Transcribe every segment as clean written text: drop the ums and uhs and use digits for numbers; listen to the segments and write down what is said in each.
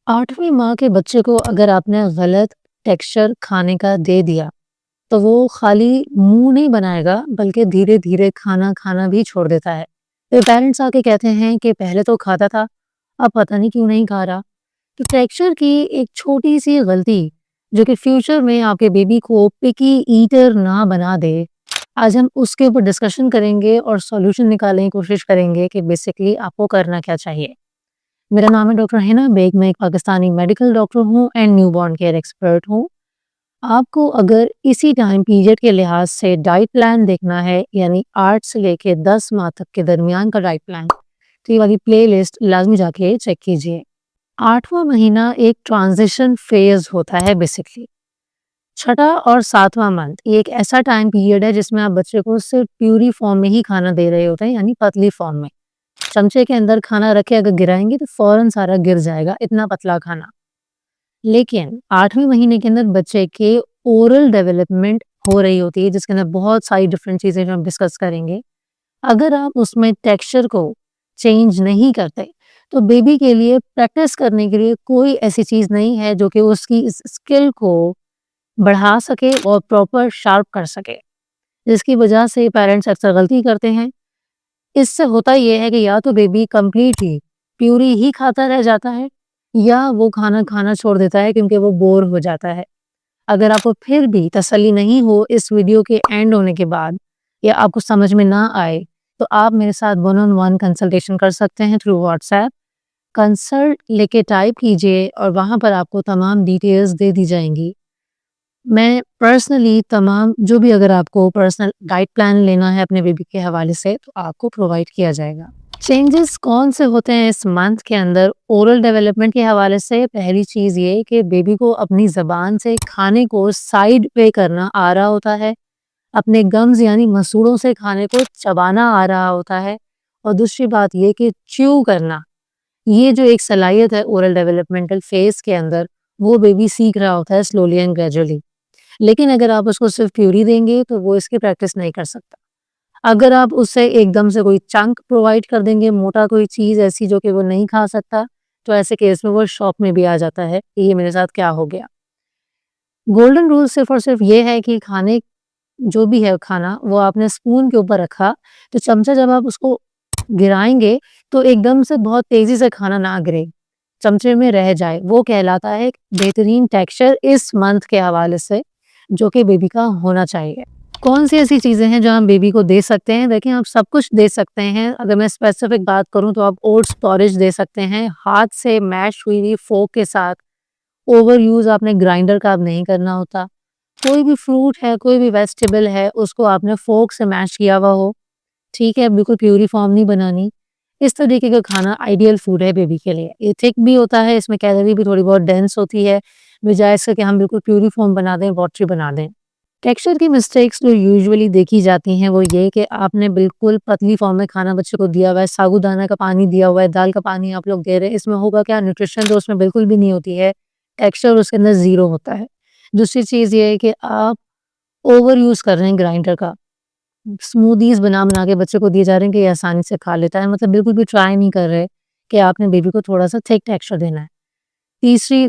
8वीं माह के बच्चे को अगर आपने गलत टेक्सचर खाने का दे दिया, तो वो खाली मुँह नहीं बनाएगा बल्कि धीरे-धीरे खाना खाना भी छोड़ देता है। फिर पेरेंट्स आके कहते हैं कि पहले तो खाता था, अब पता नहीं क्यों नहीं खा रहा। तो टेक्सचर की एक छोटी-सी गलती जो कि फ्यूचर में आपके बेबी को पिकी ईटर ना बना दे, आज हम उसके ऊपर डिस्कशन करेंगे और सॉल्यूशन निकालने की कोशिश करेंगे कि बेसिकली आपको करना क्या चाहिए। मेरा नाम है डॉक्टर हिना बेग, मैं एक पाकिस्तानी मेडिकल डॉक्टर हूँ एंड न्यूबॉर्न केयर एक्सपर्ट हूँ। आपको अगर इसी टाइम पीरियड के लिहाज से डाइट प्लान देखना है, यानी 8 से लेके 10 माह तक के दरमियान का डाइट प्लान, तो ये वाली प्लेलिस्ट लाज़मी जाके चेक कीजिए। 8वां महीना एक ट्रांजिशन फेज़ होता है बेसिकली। छठा और 7वां मंथ ये एक ऐसा टाइम पीरियड है जिसमें आप बच्चे को सिर्फ प्यूरी फॉर्म में ही खाना दे रहे होते हैं, यानी पतली फॉर्म में। चमचे के अंदर खाना रखे अगर गिराएँगे तो फ़ौरन सारा गिर जाएगा, इतना पतला खाना। लेकिन 8वें महीने के अंदर बच्चे के ओरल डेवलपमेंट हो रही होती है, जिसके अंदर बहुत सारी डिफरेंट चीज़ें जो हम डिस्कस करेंगे। अगर आप उसमें टेक्सचर को चेंज नहीं करते, तो बेबी के लिए प्रैक्टिस करने के लिए कोई ऐसी चीज़ नहीं है जो कि उसकी इस स्किल को बढ़ा सके और प्रॉपर शार्प कर सके। जिसकी वजह से पेरेंट्स अक्सर गलती करते हैं। इससे होता ये है कि या तो बेबी कंप्लीटली प्यूरी ही खाता रह जाता है या वो खाना खाना छोड़ देता है क्योंकि वो बोर हो जाता है। अगर आपको फिर भी तसल्ली नहीं हो इस वीडियो के एंड होने के बाद या आपको समझ में ना आए, तो आप मेरे साथ वन ऑन वन कंसल्टेशन कर सकते हैं थ्रू व्हाट्सएप। कंसल्ट लेके टाइप कीजिए और वहाँ पर आपको तमाम डिटेल्स दे दी जाएंगी। मैं पर्सनली तमाम जो भी अगर आपको पर्सनल डाइट प्लान लेना है अपने बेबी के हवाले से, तो आपको प्रोवाइड किया जाएगा। चेंजेस कौन से होते हैं इस मंथ के अंदर ओरल डेवलपमेंट के हवाले से? पहली चीज़ ये कि बेबी को अपनी ज़बान से खाने को साइड पे करना आ रहा होता है, अपने गम्स यानी मसूड़ों से खाने को चबाना आ रहा होता है, और दूसरी बात ये कि च्यू करना, ये जो एक सलाहियत है ओरल डेवलपमेंटल फेज़ के अंदर, वो बेबी सीख रहा होता है स्लोली एंड ग्रेजुअली। लेकिन अगर आप उसको सिर्फ प्यूरी देंगे तो वो इसकी प्रैक्टिस नहीं कर सकता। अगर आप उसे एकदम से कोई चंक प्रोवाइड कर देंगे, मोटा कोई चीज़ ऐसी जो कि वो नहीं खा सकता, तो ऐसे केस में वो शॉक में भी आ जाता है कि ये मेरे साथ क्या हो गया। गोल्डन रूल सिर्फ और सिर्फ ये है कि खाने जो भी है खाना वो आपने स्पून के ऊपर रखा, तो चमचा जब आप उसको गिराएँगे तो एकदम से बहुत तेज़ी से खाना ना गिरे, चमचे में रह जाए। वो कहलाता है एक बेहतरीन टेक्सचर इस मंथ के हवाले से जो कि बेबी का होना चाहिए। कौन-सी ऐसी चीज़ें हैं जो हम बेबी को दे सकते हैं? देखिए, आप सब कुछ दे सकते हैं। अगर मैं स्पेसिफिक बात करूँ तो आप ओट्स पोरेज दे सकते हैं, हाथ से मैश हुई हुई फ़ोर्क के साथ। ओवर यूज़ आपने ग्राइंडर का अब नहीं करना होता। कोई भी फ्रूट है, कोई भी वेजिटेबल है, उसको आपने फ़ोर्क से मैश किया हुआ हो, ठीक है? बिल्कुल प्यूरी फॉर्म नहीं बनानी। इस तरीके का खाना आइडियल फूड है बेबी के लिए। ये थिक भी होता है, इसमें कैलोरी भी थोड़ी बहुत डेंस होती है, बजाय इसके कि हम बिल्कुल प्यूरी फॉर्म बना दें, वाटरी बना दें। टेक्सचर की मिस्टेक्स जो यूजुअली देखी जाती हैं वो ये कि आपने बिल्कुल पतली फॉर्म में खाना बच्चे को दिया हुआ है, साबूदाना का पानी दिया हुआ है, दाल का पानी आप लोग दे रहे हैं, इसमें होगा क्या? न्यूट्रिशन तो उसमें बिल्कुल भी नहीं होती है, टेक्सचर उसके अंदर ज़ीरो होता है। दूसरी चीज़ ये है कि आप ओवर यूज़ कर रहे हैं ग्राइंडर का, स्मूदीज़ बना-बना के बच्चे को दिए जा रहे हैं कि ये आसानी से खा लेता है, मतलब बिल्कुल भी ट्राई नहीं कर रहे कि आपने बेबी को थोड़ा-सा थिक टेक्सचर देना है।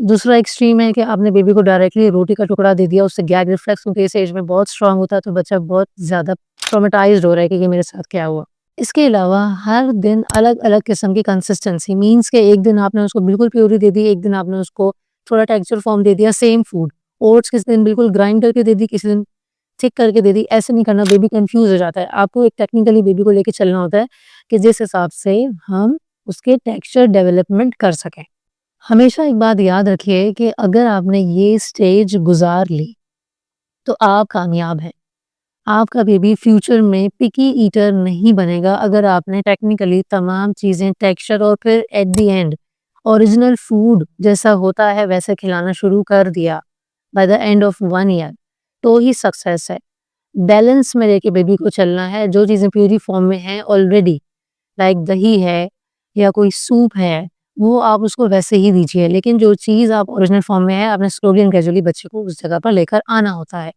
दूसरा एक्सट्रीम है कि आपने बेबी को डायरेक्टली रोटी का टुकड़ा दे दिया, उससे गैग रिफ्लेक्स क्योंकि इस एज में बहुत स्ट्रॉन्ग होता है, तो बच्चा बहुत ज़्यादा ट्रॉमेटाइज़्ड हो रहा है कि ये मेरे साथ क्या हुआ। इसके अलावा हर दिन अलग-अलग किस्म की कंसिस्टेंसी मीन्स कि एक दिन आपने उसको बिल्कुल प्यूरी दे दी, एक दिन आपने उसको थोड़ा टेक्सचर फॉर्म दे दिया, सेम फूड। ओट्स किसी दिन बिल्कुल ग्राइंड करके दे दी, किसी दिन थिक करके दे दी, ऐसे नहीं करना, बेबी कन्फ्यूज़ हो जाता है। आपको एक टेक्निकली बेबी को लेके चलना होता है कि जिस हिसाब से हम उसके टेक्सचर डेवलपमेंट कर सकें। हमेशा एक बात याद रखिए कि अगर आपने ये स्टेज गुजार ली, तो आप कामयाब हैं। आपका बेबी फ्यूचर में पिकी ईटर नहीं बनेगा अगर आपने टेक्निकली तमाम चीज़ें टेक्सचर और फिर at the end original food जैसा होता है वैसे खिलाना शुरू कर दिया by the end of 1 year, तो ही सक्सेस है। बैलेंस में लेके बेबी को चलना है, जो चीज़ें प्यूरी फॉर्म में हैं ऑलरेडी, लाइक दही है या कोई सूप है, वो आप उसको वैसे ही दीजिए, लेकिन जो चीज़ आप ओरिजिनल फॉर्म में है, आपने स्लोली एंड ग्रेजुअली बच्चे को उस जगह पर लेकर आना होता है।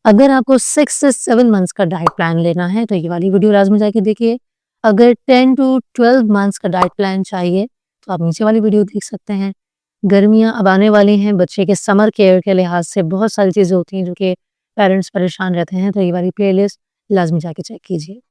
अगर आपको 6 से 7 मंथ्स का डाइट प्लान लेना है, तो ये वाली वीडियो लाज़मी जाके देखिए। अगर 10 टू 12 मंथ्स का डाइट प्लान चाहिए, तो आप नीचे वाली वीडियो देख सकते हैं। गर्मियाँ अब आने वाली हैं, बच्चे के समर केयर के लिहाज से बहुत सारी चीज़ें होती हैं जो कि पेरेंट्स परेशान रहते हैं, तो ये वाली प्लेलिस्ट लाज़मी जाके चेक कीजिए।